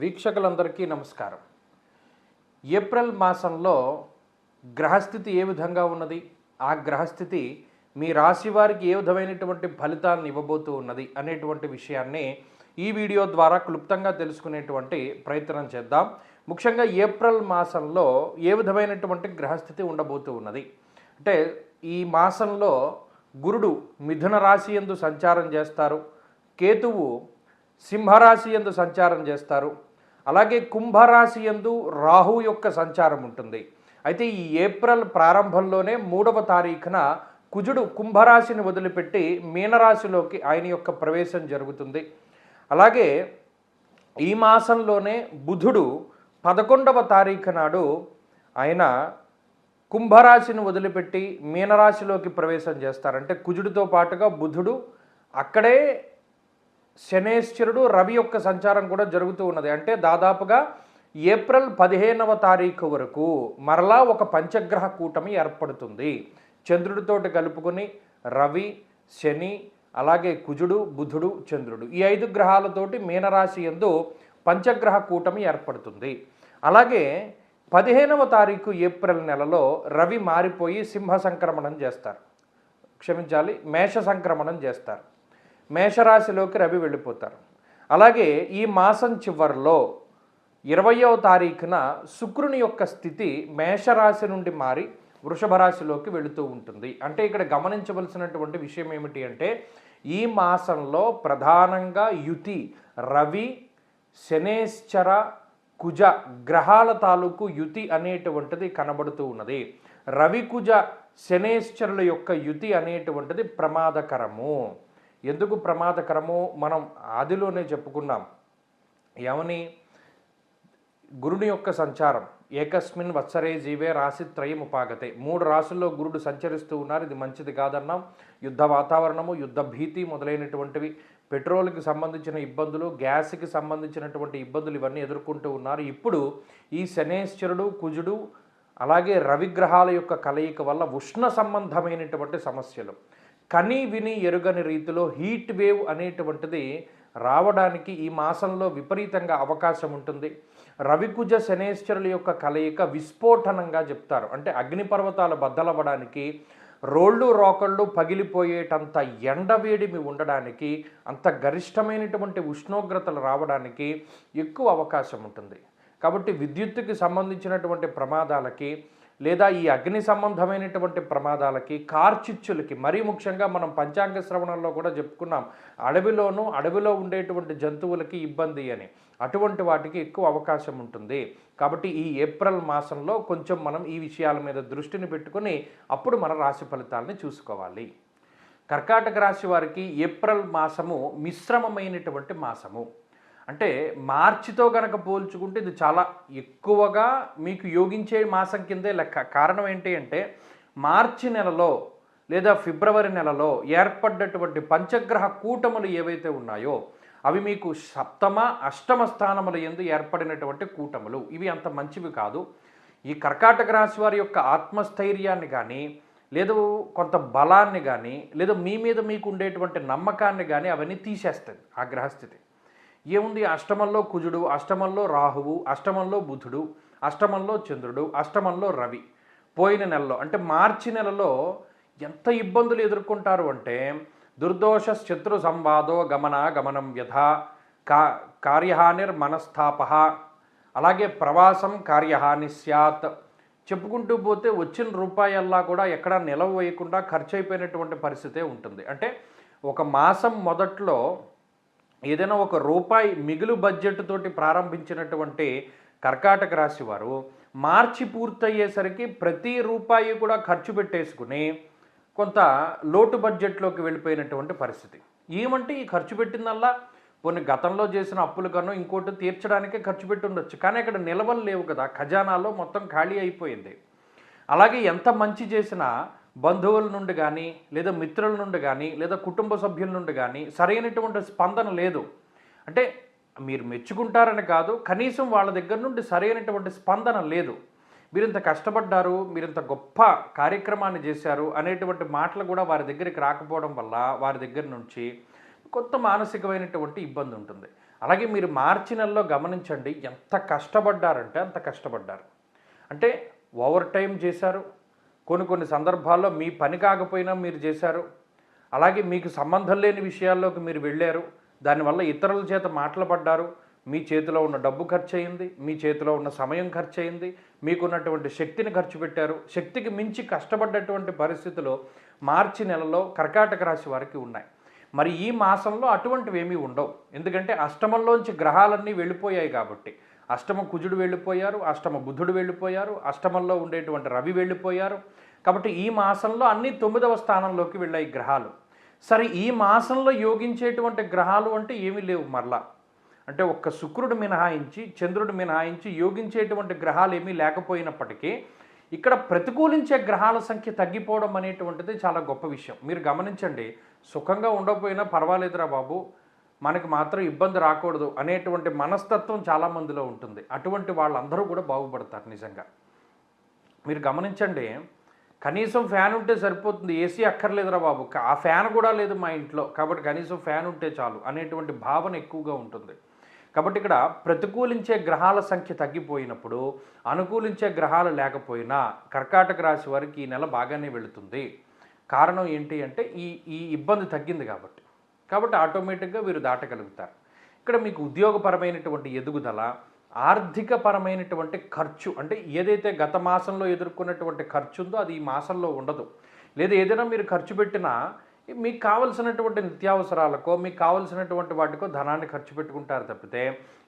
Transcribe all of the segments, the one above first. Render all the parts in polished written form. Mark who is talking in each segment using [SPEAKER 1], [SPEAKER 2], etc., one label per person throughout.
[SPEAKER 1] వీక్షకులందరికీ నమస్కారం. ఏప్రిల్ మాసంలో గ్రహస్థితి ఏ విధంగా ఉన్నది, ఆ గ్రహస్థితి మీ రాశి వారికి ఏ విధమైనటువంటి ఫలితాలను ఇవ్వబోతూ ఉన్నది అనేటువంటి విషయాన్ని ఈ వీడియో ద్వారా క్లుప్తంగా తెలుసుకునేటువంటి ప్రయత్నం చేద్దాం. ముఖ్యంగా ఏప్రిల్ మాసంలో ఏ విధమైనటువంటి గ్రహస్థితి ఉండబోతూ ఉన్నది అంటే, ఈ మాసంలో గురుడు మిథున రాశి యందు సంచారం చేస్తారు, కేతువు సింహరాశి యందు సంచారం చేస్తారు, అలాగే కుంభరాశి యందు రాహు యొక్క సంచారం ఉంటుంది. అయితే ఈ ఏప్రిల్ ప్రారంభంలోనే 3వ తారీఖున కుజుడు కుంభరాశిని వదిలిపెట్టి మీనరాశిలోకి ఆయన యొక్క ప్రవేశం జరుగుతుంది. అలాగే ఈ మాసంలోనే బుధుడు 11వ తారీఖు నాడు ఆయన కుంభరాశిని వదిలిపెట్టి మీనరాశిలోకి ప్రవేశం చేస్తారు. అంటే కుజుడితో పాటుగా బుధుడు, అక్కడే శనేశ్వరుడు, రవి యొక్క సంచారం కూడా జరుగుతూ ఉన్నది. అంటే దాదాపుగా ఏప్రిల్ 15వ తారీఖు వరకు మరలా ఒక పంచగ్రహ కూటమి ఏర్పడుతుంది. చంద్రుడితోటి కలుపుకొని రవి, శని, అలాగే కుజుడు, బుధుడు, చంద్రుడు, ఈ 5 గ్రహాలతోటి మీనరాశి యందు పంచగ్రహ కూటమి ఏర్పడుతుంది. అలాగే 15వ తారీఖు ఏప్రిల్ నెలలో రవి మారిపోయి సింహ సంక్రమణం చేస్తారు, మేష సంక్రమణం చేస్తారు. మేషరాశిలోకి రవి వెళ్ళిపోతారు. అలాగే ఈ మాసం చివరిలో 20వ తారీఖున శుక్రుని యొక్క స్థితి మేషరాశి నుండి మారి వృషభ రాశిలోకి వెళుతూ ఉంటుంది. అంటే ఇక్కడ గమనించవలసినటువంటి విషయం ఏమిటి అంటే, ఈ మాసంలో ప్రధానంగా యుతి రవి, శనేశ్చర, కుజ గ్రహాల తాలూకు యుతి అనేటువంటిది కనబడుతూ ఉన్నది. రవి, కుజ, శనేశ్చరుల యొక్క యుతి అనేటువంటిది ప్రమాదకరము. ఎందుకు ప్రమాదకరము మనం ఆదిలోనే చెప్పుకున్నాం. ఏమని? గురుని యొక్క సంచారం ఏకస్మిన్ వత్సరే జీవే రాశిత్రయం ఉపాగతే. 3 రాశుల్లో గురుడు సంచరిస్తూ ఉన్నారు. ఇది మంచిది కాదన్నాం. యుద్ధ వాతావరణము, యుద్ధ భీతి మొదలైనటువంటివి, పెట్రోల్కి సంబంధించిన ఇబ్బందులు, గ్యాస్కి సంబంధించినటువంటి ఇబ్బందులు ఇవన్నీ ఎదుర్కొంటూ ఉన్నారు. ఇప్పుడు ఈ శనేశ్వరుడు, కుజుడు, అలాగే రవిగ్రహాల యొక్క కలయిక వల్ల ఉష్ణ సంబంధమైనటువంటి సమస్యలు, కని విని ఎరుగని రీతిలో హీట్ వేవ్ అనేటువంటిది రావడానికి ఈ మాసంలో విపరీతంగా అవకాశం ఉంటుంది. రవికుజ శనేశ్వరుల యొక్క కలయిక విస్ఫోటనంగా చెప్తారు. అంటే అగ్నిపర్వతాలు బద్దలవ్వడానికి, రోళ్ళు రోకళ్ళు పగిలిపోయేటంత ఎండవేడిమి ఉండడానికి, అంత గరిష్టమైనటువంటి ఉష్ణోగ్రతలు రావడానికి ఎక్కువ అవకాశం ఉంటుంది. కాబట్టి విద్యుత్తుకి సంబంధించినటువంటి ప్రమాదాలకి, లేదా ఈ అగ్ని సంబంధమైనటువంటి ప్రమాదాలకి, కార్చిచ్చులకి, మరీ ముఖ్యంగా మనం పంచాంగ శ్రవణంలో కూడా చెప్పుకున్నాం, అడవిలో ఉండేటువంటి జంతువులకి ఇబ్బంది అని, అటువంటి వాటికి ఎక్కువ అవకాశం ఉంటుంది. కాబట్టి ఈ ఏప్రిల్ మాసంలో కొంచెం మనం ఈ విషయాల మీద దృష్టిని పెట్టుకొని అప్పుడు మన రాశి ఫలితాలని చూసుకోవాలి. కర్కాటక రాశి వారికి ఏప్రిల్ మాసము మిశ్రమమైనటువంటి మాసము. అంటే మార్చితో కనుక పోల్చుకుంటే ఇది చాలా ఎక్కువగా మీకు యోగించే మాసం కిందే లెక్క. కారణం ఏంటి అంటే, మార్చి నెలలో లేదా ఫిబ్రవరి నెలలో ఏర్పడ్డటువంటి పంచగ్రహ కూటములు ఏవైతే ఉన్నాయో అవి మీకు సప్తమ, అష్టమ స్థానముల యందు ఏర్పడినటువంటి కూటములు. ఇవి అంత మంచివి కాదు. ఈ కర్కాటక రాశి వారి యొక్క ఆత్మస్థైర్యాన్ని కానీ, లేదు కొంత బలాన్ని కానీ, లేదా మీ మీద మీకు ఉండేటువంటి నమ్మకాన్ని కానీ అవన్నీ తీసేస్తుంది ఆ గ్రహస్థితి. ఏముంది? అష్టమంలో కుజుడు, అష్టమంలో రాహువు, అష్టమంలో బుధుడు, అష్టమంలో చంద్రుడు, అష్టమంలో రవి. పోయిన నెలలో అంటే మార్చి నెలలో ఎంత ఇబ్బందులు ఎదుర్కొంటారు అంటే, దుర్దోష శత్రు సంవాదో గమనం వ్యధ, కార్యహానిర్ మనస్థాప, అలాగే ప్రవాసం కార్యహాని స్యాత్. చెప్పుకుంటూ పోతే వచ్చిన రూపాయల్లా కూడా ఎక్కడా నిలవ వేయకుండా ఖర్చు అయిపోయినటువంటి పరిస్థితే ఉంటుంది. అంటే ఒక మాసం మొదట్లో ఏదైనా ఒక రూపాయి మిగులు బడ్జెట్ తోటి ప్రారంభించినటువంటి కర్కాటక రాశి వారు మార్చి పూర్తయ్యేసరికి ప్రతి రూపాయి కూడా ఖర్చు పెట్టేసుకుని కొంత లోటు బడ్జెట్లోకి వెళ్ళిపోయినటువంటి పరిస్థితి. ఏమంటే ఈ ఖర్చు పెట్టిందల్లా కొన్ని గతంలో చేసిన అప్పుల కన్నా ఇంకోటి తీర్చడానికే ఖర్చు పెట్టి ఉండొచ్చు, కానీ అక్కడ నిలవలు లేవు కదా, ఖజానాలో మొత్తం ఖాళీ అయిపోయింది. అలాగే ఎంత మంచి చేసినా బంధువుల నుండి కానీ, లేదా మిత్రుల నుండి కానీ, లేదా కుటుంబ సభ్యుల నుండి కానీ సరైనటువంటి స్పందన లేదు. అంటే మీరు మెచ్చుకుంటారని కాదు, కనీసం వాళ్ళ దగ్గర నుండి సరైనటువంటి స్పందన లేదు. మీరింత కష్టపడ్డారు, మీరింత గొప్ప కార్యక్రమాన్ని చేశారు అనేటువంటి మాటలు కూడా వారి దగ్గరికి రాకపోవడం వల్ల వారి దగ్గర నుంచి కొంత మానసికమైనటువంటి ఇబ్బంది ఉంటుంది. అలాగే మీరు మార్చి నెలలో గమనించండి, ఎంత కష్టపడ్డారంటే అంత కష్టపడ్డారు. అంటే ఓవర్ టైం చేశారు, కొన్ని సందర్భాల్లో మీ పని కాకపోయినా మీరు చేశారు. అలాగే మీకు సంబంధం లేని విషయాల్లోకి మీరు వెళ్ళారు. దానివల్ల ఇతరుల చేత మాటలు పడ్డారు. మీ చేతిలో ఉన్న డబ్బు ఖర్చయింది, మీ చేతిలో ఉన్న సమయం ఖర్చయింది, మీకున్నటువంటి శక్తిని ఖర్చు పెట్టారు. శక్తికి మించి కష్టపడ్డటువంటి పరిస్థితులు మార్చి నెలలో కర్కాటక రాశి వారికి ఉన్నాయి. మరి ఈ మాసంలో అటువంటివి ఏమీ ఉండవు. ఎందుకంటే అష్టమంలోంచి గ్రహాలన్నీ వెళ్ళిపోయాయి కాబట్టి. అష్టమ కుజుడు వెళ్ళిపోయారు, అష్టమ బుధుడు వెళ్ళిపోయారు, అష్టమంలో ఉండేటువంటి రవి వెళ్ళిపోయారు. కాబట్టి ఈ మాసంలో అన్నీ 9వ స్థానంలోకి వెళ్ళాయి గ్రహాలు. సరే, ఈ మాసంలో యోగించేటువంటి గ్రహాలు అంటే ఏమీ లేవు మరలా. అంటే ఒక్క శుక్రుడు మినహాయించి, చంద్రుడు మినహాయించి యోగించేటువంటి గ్రహాలు ఏమీ లేకపోయినప్పటికీ ఇక్కడ ప్రతికూలించే గ్రహాల సంఖ్య తగ్గిపోవడం అనేటువంటిది చాలా గొప్ప విషయం. మీరు గమనించండి, సుఖంగా ఉండకపోయినా పర్వాలేదురా బాబు, మనకి మాత్రం ఇబ్బంది రాకూడదు అనేటువంటి మనస్తత్వం చాలామందిలో ఉంటుంది. అటువంటి వాళ్ళందరూ కూడా బాగుపడతారు నిజంగా. మీరు గమనించండి, కనీసం ఫ్యాన్ ఉంటే సరిపోతుంది, ఏసీ అక్కర్లేదురా బాబు, ఆ ఫ్యాన్ కూడా లేదు మా ఇంట్లో, కాబట్టి కనీసం ఫ్యాన్ ఉంటే చాలు అనేటువంటి భావన ఎక్కువగా ఉంటుంది. కాబట్టి ఇక్కడ ప్రతికూలించే గ్రహాల సంఖ్య తగ్గిపోయినప్పుడు, అనుకూలించే గ్రహాలు లేకపోయినా కర్కాటక రాశి వారికి ఈ నెల బాగానే వెళుతుంది. కారణం ఏంటి అంటే ఈ ఇబ్బంది తగ్గింది కాబట్టి ఆటోమేటిక్గా వీరు దాటగలుగుతారు. ఇక్కడ మీకు ఉద్యోగపరమైనటువంటి ఎదుగుదల, ఆర్థికపరమైనటువంటి ఖర్చు, అంటే ఏదైతే గత మాసంలో ఎదుర్కొన్నటువంటి ఖర్చు ఉందో అది ఈ మాసంలో ఉండదు. లేదా ఏదైనా మీరు ఖర్చు పెట్టినా మీకు కావలసినటువంటి నిత్యావసరాలకో, మీకు కావలసినటువంటి వాటికో ధనాన్ని ఖర్చు పెట్టుకుంటారు తప్పితే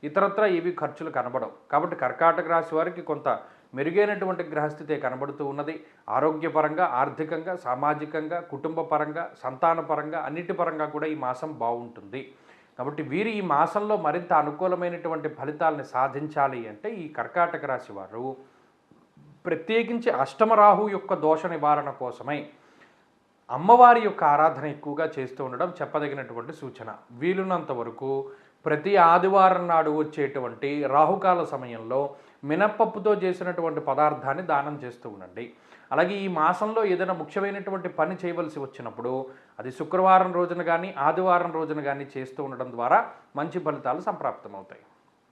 [SPEAKER 1] ఇతరత్రా ఏవి ఖర్చులు కనబడవు. కాబట్టి కర్కాటక రాశి వారికి కొంత మెరుగైనటువంటి గ్రహస్థితే కనబడుతూ ఉన్నది. ఆరోగ్యపరంగా, ఆర్థికంగా, సామాజికంగా, కుటుంబ పరంగా, సంతాన పరంగా, అన్నిటి పరంగా కూడా ఈ మాసం బాగుంటుంది. కాబట్టి వీరు ఈ మాసంలో మరింత అనుకూలమైనటువంటి ఫలితాలని సాధించాలి అంటే ఈ కర్కాటక రాశి వారు ప్రత్యేకించి అష్టమరాహు యొక్క దోష నివారణ కోసమై అమ్మవారి యొక్క ఆరాధన ఎక్కువగా చేస్తూ ఉండడం చెప్పదగినటువంటి సూచన. వీలున్నంత వరకు ప్రతి ఆదివారం నాడు వచ్చేటువంటి రాహుకాల సమయంలో మినప్పప్పుతో చేసినటువంటి పదార్థాన్ని దానం చేస్తూ ఉండండి. అలాగే ఈ మాసంలో ఏదైనా ముఖ్యమైనటువంటి పని చేయవలసి వచ్చినప్పుడు అది శుక్రవారం రోజున కానీ, ఆదివారం రోజున కానీ చేస్తూ ఉండడం ద్వారా మంచి ఫలితాలు సంప్రాప్తమవుతాయి.